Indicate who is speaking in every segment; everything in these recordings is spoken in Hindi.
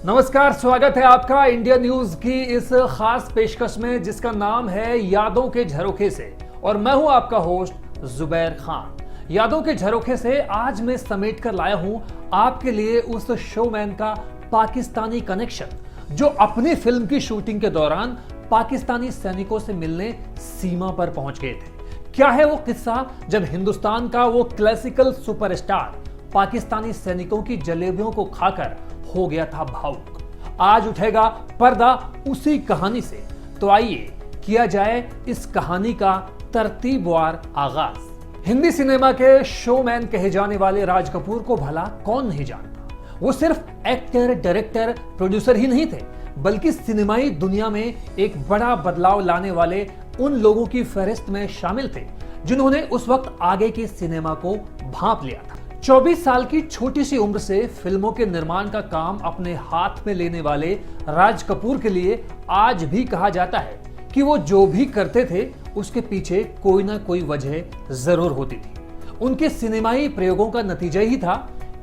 Speaker 1: नमस्कार, स्वागत है आपका इंडिया न्यूज की इस खास पेशकश में जिसका नाम है यादों के झरोखे से। और मैं हूं आपका होस्ट जुबैर खान। यादों के झरोखे से आज मैं समेट कर लाया हूं आपके लिए उस शोमैन का पाकिस्तानी कनेक्शन जो अपनी फिल्म की शूटिंग के दौरान पाकिस्तानी सैनिकों से मिलने सीमा पर पहुंच गए थे। क्या है वो किस्सा जब हिंदुस्तान का वो क्लासिकल सुपरस्टार पाकिस्तानी सैनिकों की जलेबियों को खाकर हो गया था भावुक। आज उठेगा पर्दा उसी कहानी से। तो आइए किया जाए इस कहानी का तरतीबवार आगाज। हिंदी सिनेमा के शोमैन कहे जाने वाले राज कपूर को भला कौन नहीं जानता। वो सिर्फ एक्टर, डायरेक्टर, प्रोड्यूसर ही नहीं थे, बल्कि सिनेमाई दुनिया में एक बड़ा बदलाव लाने वाले उन लोगों की फहरिस्त में शामिल थे जिन्होंने उस वक्त आगे के सिनेमा को भांप लिया था। 24 साल की छोटी सी उम्र से फिल्मों के निर्माण का काम अपने हाथ में लेने वाले राज कपूर के लिए आज भी कहा जाता है कि वो जो भी करते थे उसके पीछे कोई ना कोई वजह जरूर होती थी। उनके सिनेमाई प्रयोगों का नतीजा ही था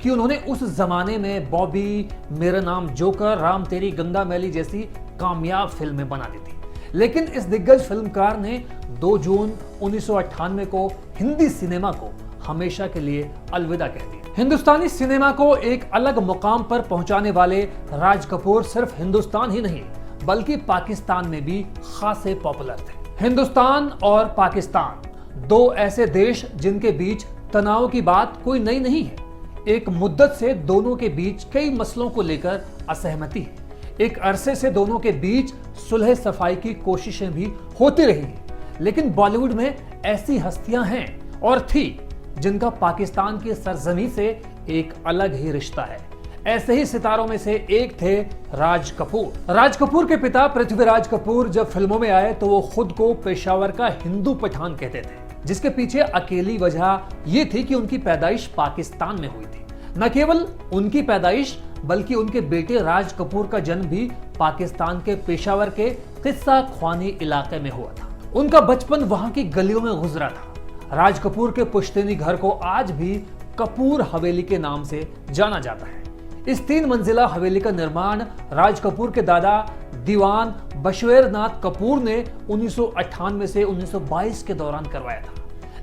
Speaker 1: कि उन्होंने उस जमाने में बॉबी, मेरा नाम जोकर, राम तेरी गंगा मैली जैसी कामयाब फिल्में बना दी थी। लेकिन इस दिग्गज फिल्मकार ने 2 जून 1998 को हिंदी सिनेमा को हमेशा के लिए अलविदा कह दिया। हिंदुस्तानी सिनेमा को एक अलग मुकाम पर पहुंचाने वाले राज कपूर सिर्फ हिंदुस्तान ही नहीं बल्कि पाकिस्तान में भी खासे पॉपुलर थे। हिंदुस्तान और पाकिस्तान दो ऐसे देश जिनके बीच तनाव की बात कोई नई नहीं है। एक मुद्दत से दोनों के बीच कई मसलों को लेकर असहमति है। एक अरसे से दोनों के बीच सुलह सफाई की कोशिशें भी होती रही हैं। लेकिन बॉलीवुड में ऐसी हस्तियां हैं और थी जिनका पाकिस्तान की सरजमी से एक अलग ही रिश्ता है। ऐसे ही सितारों में से एक थे राज कपूर। राज कपूर के पिता पृथ्वीराज कपूर जब फिल्मों में आए तो वो खुद को पेशावर का हिंदू पठान कहते थे, जिसके पीछे अकेली वजह ये थी कि उनकी पैदाइश पाकिस्तान में हुई थी। न केवल उनकी पैदाइश बल्कि उनके बेटे राज कपूर का जन्म भी पाकिस्तान के पेशावर के किस्सा ख्वानी इलाके में हुआ था। उनका बचपन वहां की गलियों में गुजरा था। राज कपूर के पुश्तैनी घर को आज भी कपूर हवेली के नाम से जाना जाता है। इस 3 मंजिला हवेली का निर्माण राज कपूर के दादा दीवान बशवेरनाथ कपूर ने 1998 से 1922 के दौरान करवाया था।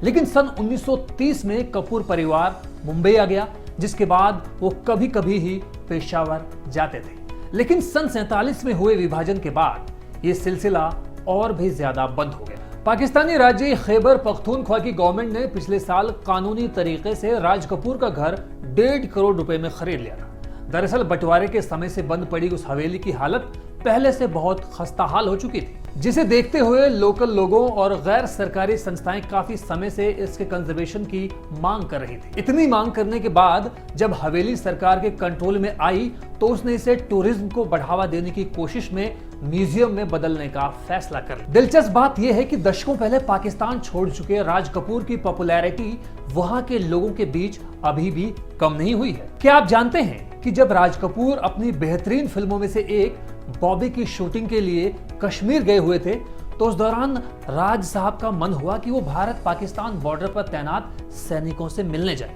Speaker 1: लेकिन सन 1930 में कपूर परिवार मुंबई आ गया, जिसके बाद वो कभी कभी ही पेशावर जाते थे। लेकिन सन 47 में हुए विभाजन के बाद ये सिलसिला और भी ज्यादा बंद हो गया। पाकिस्तानी राज्य खैबर पख्तूनख्वा की गवर्नमेंट ने पिछले साल कानूनी तरीके से राज कपूर का घर 1.5 करोड़ रुपए में खरीद लिया था। दरअसल बंटवारे के समय से बंद पड़ी उस हवेली की हालत पहले से बहुत खस्ताहाल हो चुकी थी, जिसे देखते हुए लोकल लोगों और गैर सरकारी संस्थाएं काफी समय से इसके कंजर्वेशन की मांग कर रही थी। इतनी मांग करने के बाद जब हवेली सरकार के कंट्रोल में आई तो उसने इसे टूरिज्म को बढ़ावा देने की कोशिश में म्यूजियम में बदलने का फैसला कर लिया। दिलचस्प बात यह है कि दशकों पहले पाकिस्तान छोड़ चुके राज कपूर की पॉपुलैरिटी वहां के लोगों के बीच अभी भी कम नहीं हुई है। क्या आप जानते हैं कि जब राज कपूर अपनी बेहतरीन फिल्मों में से एक बॉबी की शूटिंग के लिए कश्मीर गए हुए थे तो उस दौरान राज साहब का मन हुआ कि वो भारत पाकिस्तान बॉर्डर पर तैनात सैनिकों से मिलने जाए।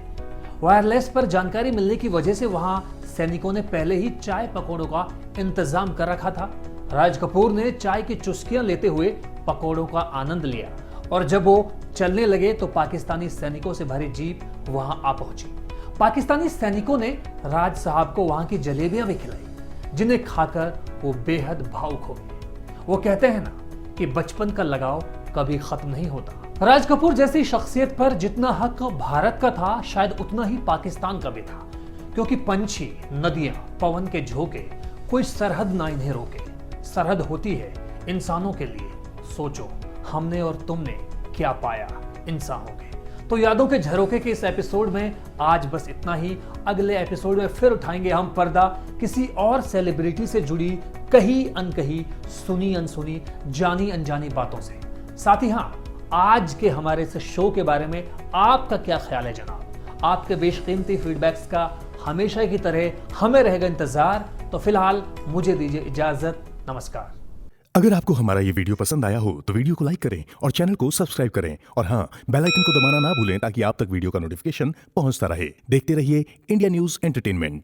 Speaker 1: वायरलेस पर जानकारी मिलने की वजह से वहां सैनिकों ने पहले ही चाय पकौड़ों का इंतजाम कर रखा था। राज कपूर ने चाय की चुस्कियां लेते हुए पकौड़ों का आनंद लिया और जब वो चलने लगे तो पाकिस्तानी सैनिकों से भरी जीप वहां आ पहुंची। पाकिस्तानी सैनिकों ने राज साहब को वहां की जलेबियां भी खिलाई, जिन्हें खाकर वो बेहद भावुक हो गए। वो कहते हैं ना कि बचपन का लगाव कभी खत्म नहीं होता। राज कपूर जैसी शख्सियत पर जितना हक भारत का था शायद उतना ही पाकिस्तान का भी था, क्योंकि पंछी, नदियां, पवन के झोंके कोई सरहद ना इन्हें रोके। सरहद होती है इंसानों के लिए। सोचो हमने और तुमने क्या पाया इंसानों के। तो यादों के झरोखे के इस एपिसोड में आज बस इतना ही। अगले एपिसोड में फिर उठाएंगे हम पर्दा किसी और सेलिब्रिटी से जुड़ी कही अनकही, सुनी अनसुनी, जानी अनजानी बातों से। साथ ही हाँ, आज के हमारे इस शो के बारे में आपका क्या ख्याल है जनाब? आपके बेशकीमती फीडबैक्स का हमेशा की तरह हमें रहेगा इंतजार। तो फिलहाल मुझे दीजिए इजाजत। नमस्कार।
Speaker 2: अगर आपको हमारा ये वीडियो पसंद आया हो तो वीडियो को लाइक करें और चैनल को सब्सक्राइब करें और हाँ, बेल आइकन को दबाना ना भूलें ताकि आप तक वीडियो का नोटिफिकेशन पहुंचता रहे। देखते रहिए इंडिया न्यूज एंटरटेनमेंट।